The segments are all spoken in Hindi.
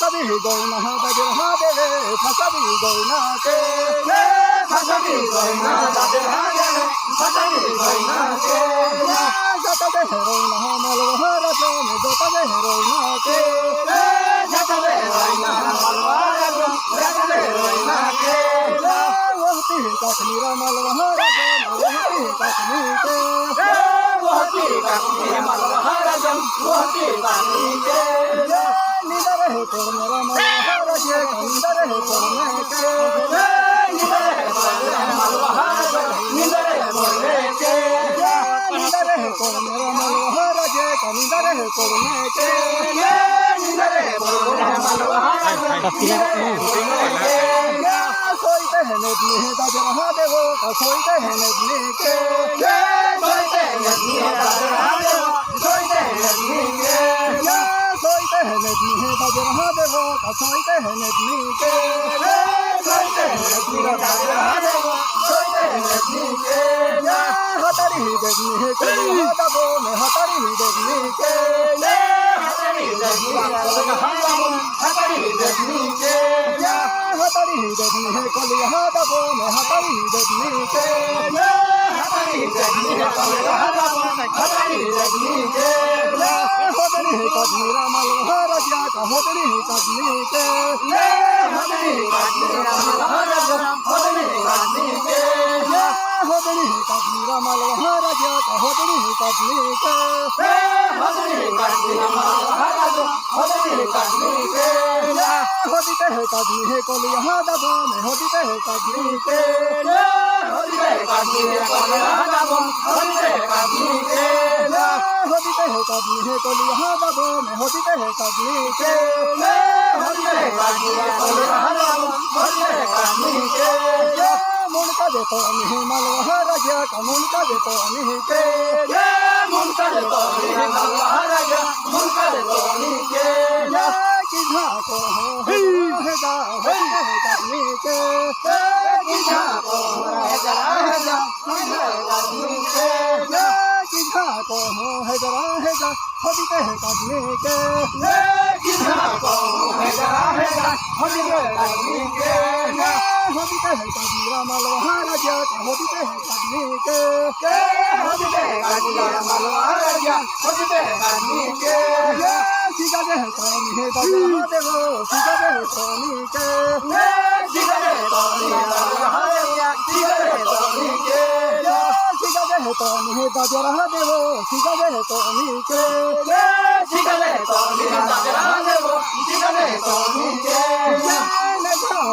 फसबी गौना दादर हादेवे फसबी गौना के फसबी गौना दादर हादेवे फसबी गौना के जत दे रोना मलवार जोम जत दे रोना के जत दे रोना मलवार जोम जत दे रोना के वहती कश्मीर मलवार जोम वहती कश्मीर के वहती कश्मीर मलवार जोम वहती कश्मीर के निदर है तोर मेरा मलवार जे निदर है तोर में के निदर है तोर मेरा मलवार जो निदर है तोर में के निदर है तोर मेरा मलवार जे निदर है तोर में के निदर है तोर मेरा मलवार सोईते हैं नदनी दादर हादेवो सोईते हैं नदनी के सोईते हैं नदनी दादर हादेवो सोईते हैं नदनी के सोईते हैं नदनी दादर हादेवो सोईते हैं नदनी के सोईते हैं नदनी दादर हादेवो सोईते हैं नदनी के हतारी नदनी कोली हादाबो में हतारी नदनी के हतारी नदनी दादर हादेवो हतारी नदनी के हतारी नदनी कोली हादाबो में हतारी नदनी के हतारी नदनी कोली हादाबो में हतारी नदनी के होदनी कश्मीर मलवार जा होदनी कश्मीर के होदनी कश्मीर मलवार जा होदनी कश्मीर के होदनी कश्मीर मलवार जा होदनी कश्मीर के होदनी कश्मीर मलवार जा होदनी कश्मीर के होदीते है कश्मीर कोली हादाबो में होदीते है कश्मीर के होदीते है कश्मीर कोली हादाबो होदीते है कश्मीर के होदीते है कश्मीर कोली हादाबो में होदीते है कश्मीर के होदीते है कश्मीर कोली हादाबो होदीते है कश्मीर के मुनका दे तो नहीं मलवार जा मुनका दे तो नहीं के मुनका दे तो नहीं मलवार जा मुनका दे तो नहीं के किधा को है जा है कश्मीर के किधा को है जा कश्मीर के किधा को है जा होदीते है कश्मीर के किधा को है जा होदीते है कश्मीर के होदीते है कश्मीर मलवार जा होदीते है कश्मीर के होदीते है कश्मीर मलवार जा होदीते है कश्मीर के सीधा दे तोनी दादर हादेवो सीधा दे तोनी के सीधा दे तोनी दादर हादेवो सीधा दे तोनी के सीधा दे तोनी दादर हादेवो सीधा दे तोनी के सीधा दे तोनी दादर हादेवो सीधा दे तोनी के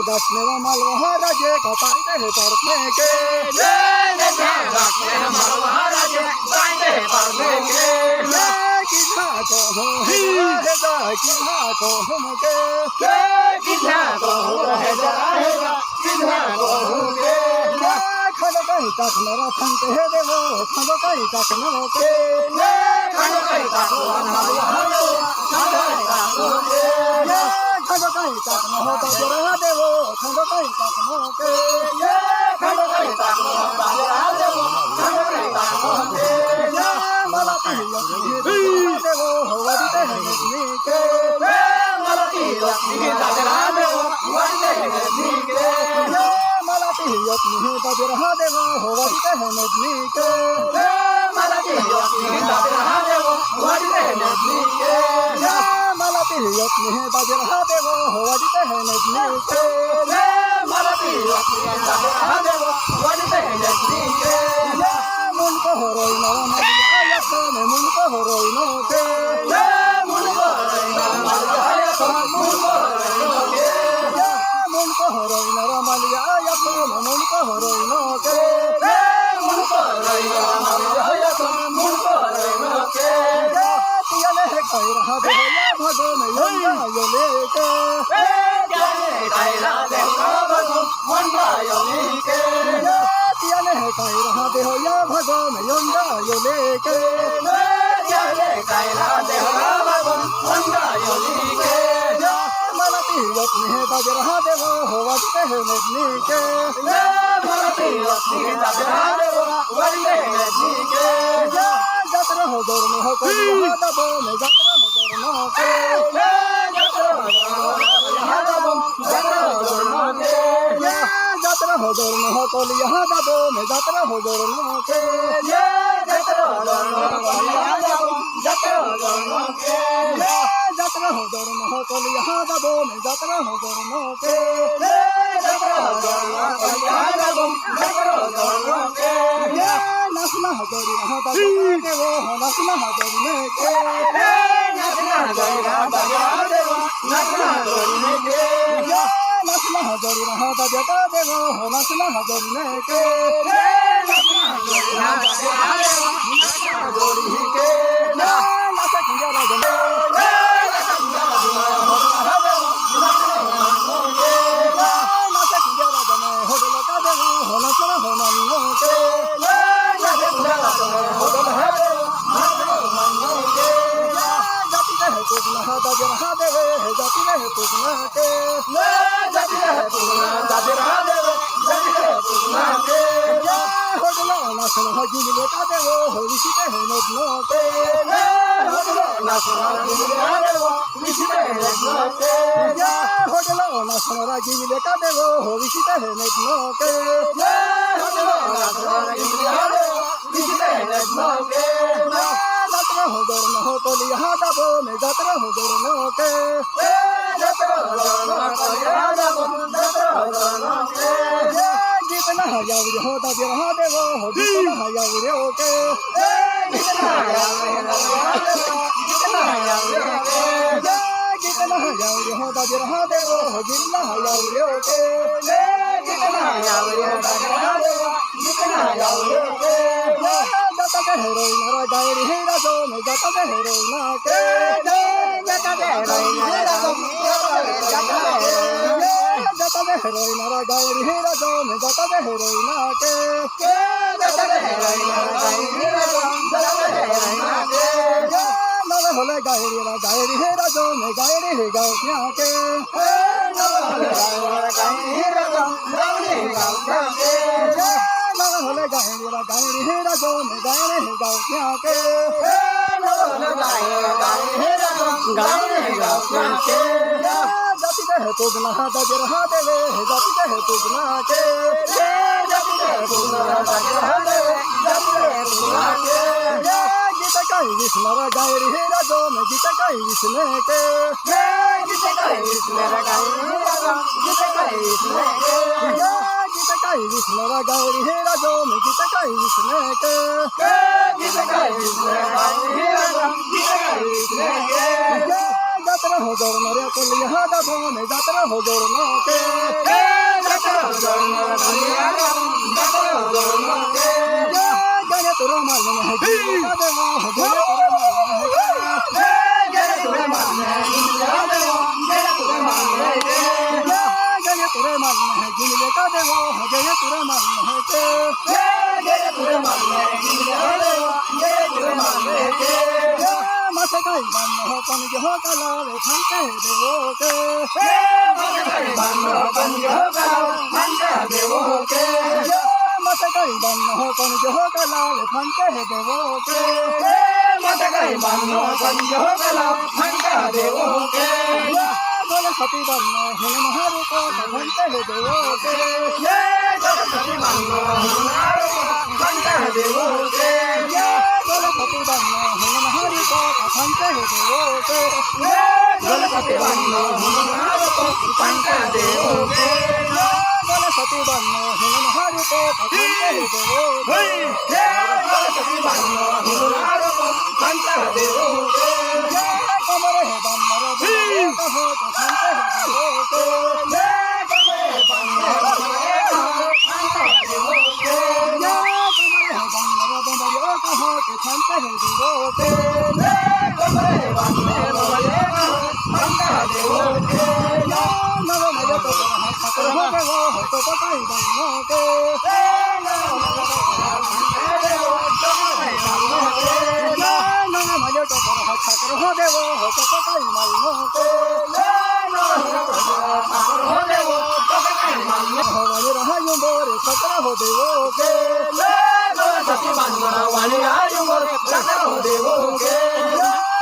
दस मेरा मलवार जे कपाइते है तोर में के दस मेरा मलवार जे कपाइते है तोर में के किधा को है जा किधा को हम के किधा को है जा किधा को के खड़ो कहीं तक मेरा संत है देवो खड़ो कहीं तक मेरा के खड़ो कहीं तक मलवार खड़ो कहीं तक हो तो जरा देवो खड़ो कहीं तक मोके खड़ो कहीं तक जरा देवो खड़ो कहीं तक मोके मलती देवो वरते है नदनी के मलती लक्ष्मी दादरा देवो वरते है नदनी के मलती लक्ष्मी दादरा देवो वरते है नदनी के मलती लक्ष्मी दादरा देवो वरते है नदनी के मलती लक्ष्मी दादरा देवो वरते है नदनी के मलती लक्ष्मी दादरा देवो वरते है नदनी के मुन को हरोई नो मलिया तो में मुन को हरोई नो के मुन को हरोई नो मलिया तो मुन को हरोई नो के मुन को हरोई नो मलिया तो में मुन को हरोई नो के मुन को हरोई नो मलिया तो मुन को हरोई नो के तिया ने कह रहा दे या भगो में यंगा यो लेके तिया ने कह रहा दे भगो वंगा यो लेके तिया ने कह रहा दे या भगो में यंगा यो लेके तिया ने कह रहा दे भगो वंगा यो लेके मलती लक्ष्मी दादरा देवो वरते है नदनी के मलती लक्ष्मी दादरा देवो वरते है नदनी के जतरा हो दौर में हो कोली हादाबो में जतरा हो दौर में हो के जतरा যাত্রা হজর নহকল ইহা যাব মে যাত্রা হজর নকে যাত্রা হজর নহকল ইহা যাব মে যাত্রা হজর নকে নাচনা হজরি রহা দেব নাচনা হজরি নেকে নাচনা হজরি রহা দেব নাচনা হজরি নেকে নাচনা হজরি রহা দেব নাচনা হজরি নেকে নাচনা হজরি রহা দেব নাচনা হজরি নেকে নাচা কিঞ্জারা দেব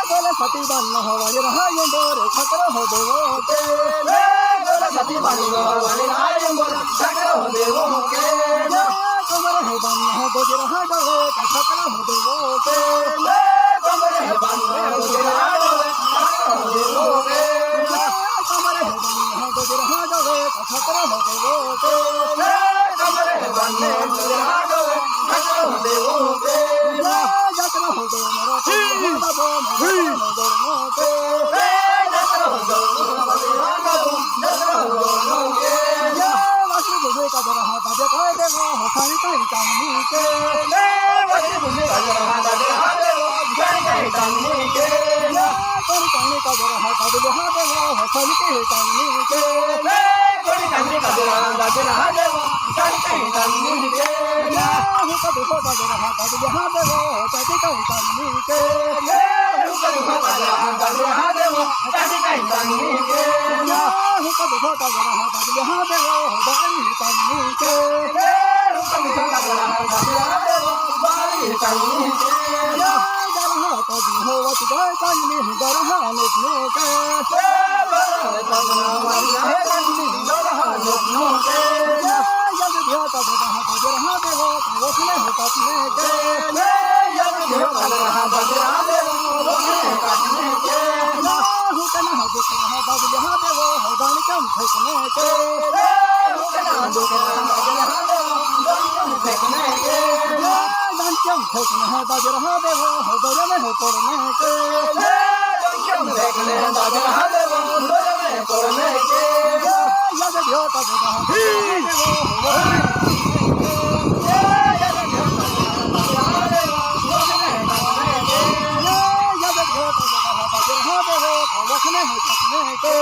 बोले सती बन हवाई रहाय बोरे छकर हो देवो के बोले सती बन हवाई रहाय बोरे छकर हो देवो के कमर है बन बोजे रहा डोले छकर हो देवो के कमर है बन बोजे रहा डोले छकर हो देवो के कमर है बन बोजे रहा डोले छकर हो देवो के कमर है बन बोजे रहा डोले छकर हो देवो के जकर हो दो मेरा बाबो मेरा दो के जकर हो दो मेरा बाबो जकर हो दो के वासु बुझे का रहा बाजे कह देवो हसाई कहीं कामनी के वासु बुझे का रहा बाजे कह देवो हसाई कहीं कामनी के कोई कामनी का रहा बाजे कह देवो हसाई कहीं कामनी के कोई कामनी का रहा बाजे कह देवो हसाई कहीं कामनी के हुका दुखो का रहा बाजे कह देवो हसाई कहीं कामनी के हुका दुखो का रहा बाजे कह देवो हसाई कहीं कामनी के हुका दुखो का रहा बाजे कह देवो हसाई कामनी के हुका दुखो का रहा बाजे कह देवो हसाई कामनी के गरहा तो हो वत गए कामनी गरहा नेतने के गरहा तो है कामनी गरहा नेतने के यद ध्या का रहा बाजे रहा देवो वसने हो काटने के यद ध्या का रहा बाजे रहा देवो वसने हो काटने के हुकना दुख रहा बाजे रहा देवो दान कम फेंकने के हुकना दुख रहा बाजे रहा देवो दान कम फेंकने के दान कम फेंकने है बाजे रहा देवो दौरे में हो पड़ने के दान कम फेंकने है बाजे रहा देवो दौरे में पड़ने के यद ध्या का रहा देवो वसने हो काटने के